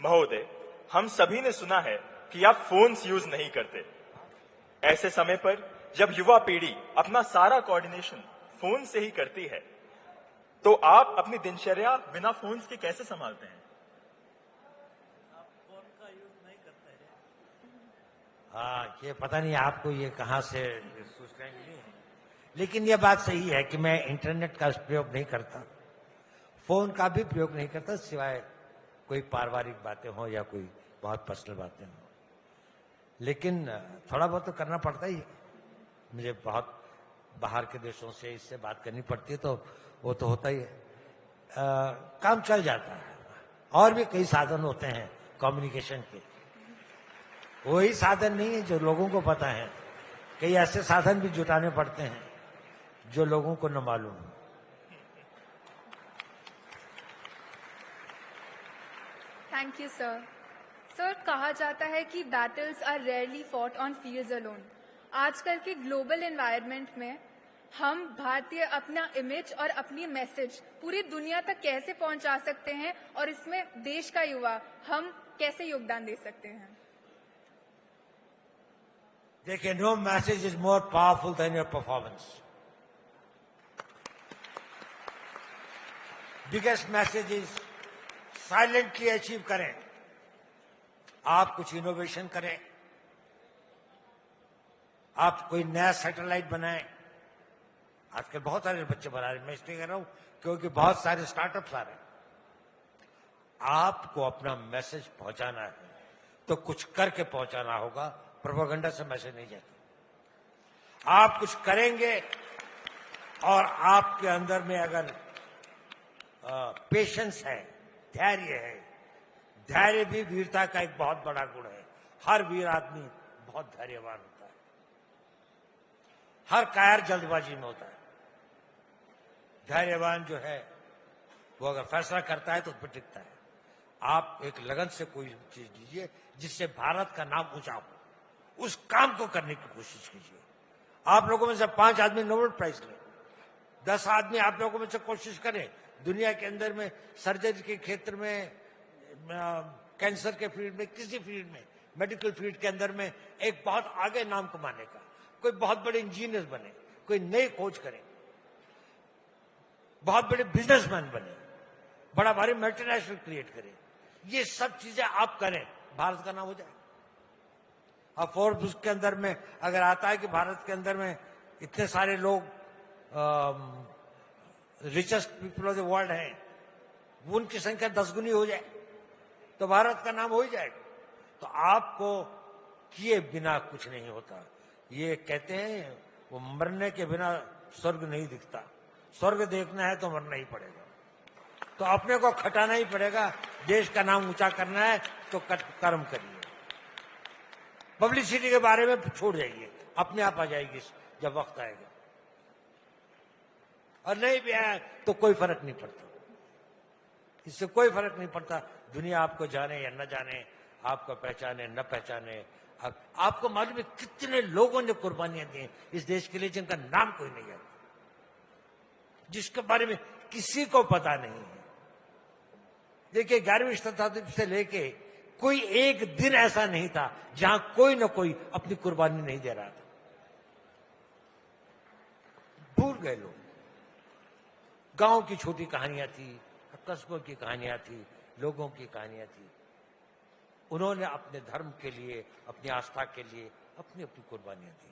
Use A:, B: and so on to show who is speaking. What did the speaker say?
A: महोदय, हम सभी ने सुना है कि आप फोन्स यूज नहीं करते। ऐसे समय पर जब युवा पीढ़ी अपना सारा कोऑर्डिनेशन फोन से ही करती है, तो आप अपनी दिनचर्या बिना फोन्स के कैसे संभालते हैं?
B: फोन का यूज नहीं करते हैं। हाँ, ये पता नहीं आपको ये कहाँ से सूचनाएं मिली है, लेकिन ये बात सही है कि मैं इंटरनेट का प्रयोग नहीं करता, फोन का भी प्रयोग नहीं करता, सिवाय कोई पारिवारिक बातें हो या कोई बहुत पर्सनल बातें हो। लेकिन थोड़ा बहुत तो करना पड़ता ही है। मुझे बहुत बाहर के देशों से इससे बात करनी पड़ती है, तो वो तो होता ही है। काम चल जाता है। और भी कई साधन होते हैं कम्युनिकेशन के, वही साधन नहीं है जो लोगों को पता है। कई ऐसे साधन भी जुटाने पड़ते हैं जो लोगों को न मालूम हो।
C: Thank you sir. सर, कहा जाता है कि battles are rarely fought on fields alone. आजकल के ग्लोबल एनवायरनमेंट में हम भारतीय अपना इमेज और अपनी मैसेज पूरी दुनिया तक कैसे पहुंचा सकते हैं, और इसमें देश का युवा हम कैसे योगदान दे सकते हैं?
B: देखिए, no message is more powerful than your performance. Biggest message is silently achieve करें। आप कुछ इनोवेशन करें, आप कोई नया सैटेलाइट बनाएं। आजकल बहुत सारे बच्चे बना रहे हैं, मैं इसलिए कह रहा हूं क्योंकि बहुत सारे स्टार्टअप्स आ रहे हैं। आपको अपना मैसेज पहुंचाना है तो कुछ करके पहुंचाना होगा, प्रोपेगेंडा से मैसेज नहीं जाता। आप कुछ करेंगे और आपके अंदर में अगर पेशेंस है, धैर्य है, धैर्य भी वीरता का एक बहुत बड़ा गुण है। हर वीर आदमी बहुत धैर्यवान होता है, हर कायर जल्दबाजी में होता है। धैर्यवान जो है वो अगर फैसला करता है तो उस पर टिकता है। आप एक लगन से कोई चीज लीजिए जिससे भारत का नाम ऊंचा हो, उस काम को करने की कोशिश कीजिए। आप लोगों में से 5 आदमी नोबेल प्राइज लें, 10 आदमी आप लोगों में से कोशिश करें दुनिया के अंदर में सर्जरी के क्षेत्र में, कैंसर के फील्ड में, किसी फील्ड में, मेडिकल फील्ड के अंदर में एक बहुत आगे नाम कमाने का। कोई बहुत बड़े इंजीनियर बने, कोई नई खोज करे, बहुत बड़े बिजनेसमैन बने, बड़ा भारी मल्टीनेशनल क्रिएट करे। ये सब चीजें आप करें, भारत का नाम हो जाए। अब फोर्ब्स के अंदर में अगर आता है कि भारत के अंदर में इतने सारे लोग richest people of the world हैं, उनकी संख्या 10 गुनी हो जाए तो भारत का नाम हो ही जाएगा। तो आपको किए बिना कुछ नहीं होता। ये कहते हैं वो मरने के बिना स्वर्ग नहीं दिखता, स्वर्ग देखना है तो मरना ही पड़ेगा। तो अपने को खटाना ही पड़ेगा। देश का नाम ऊंचा करना है तो कर्म करिए। पब्लिसिटी के बारे में छोड़ जाइए, अपने आप आ जाएगी जब वक्त आएगा। और नहीं भी आया तो कोई फर्क नहीं पड़ता, इससे कोई फर्क नहीं पड़ता। दुनिया आपको जाने या न जाने, आपको पहचाने न पहचाने। आपको मालूम है कितने लोगों ने कुर्बानियां दी इस देश के लिए जिनका नाम कोई नहीं है, जिसके बारे में किसी को पता नहीं है। देखिए, 11वीं शताब्दी से लेके कोई एक दिन ऐसा नहीं था जहां कोई न कोई अपनी कुर्बानी नहीं दे रहा था। भूल गए लोग। गांव की छोटी कहानियां थी, कस्बों की कहानियां थी, लोगों की कहानियां थी। उन्होंने अपने धर्म के लिए, अपनी आस्था के लिए अपनी अपनी कुर्बानियां दी।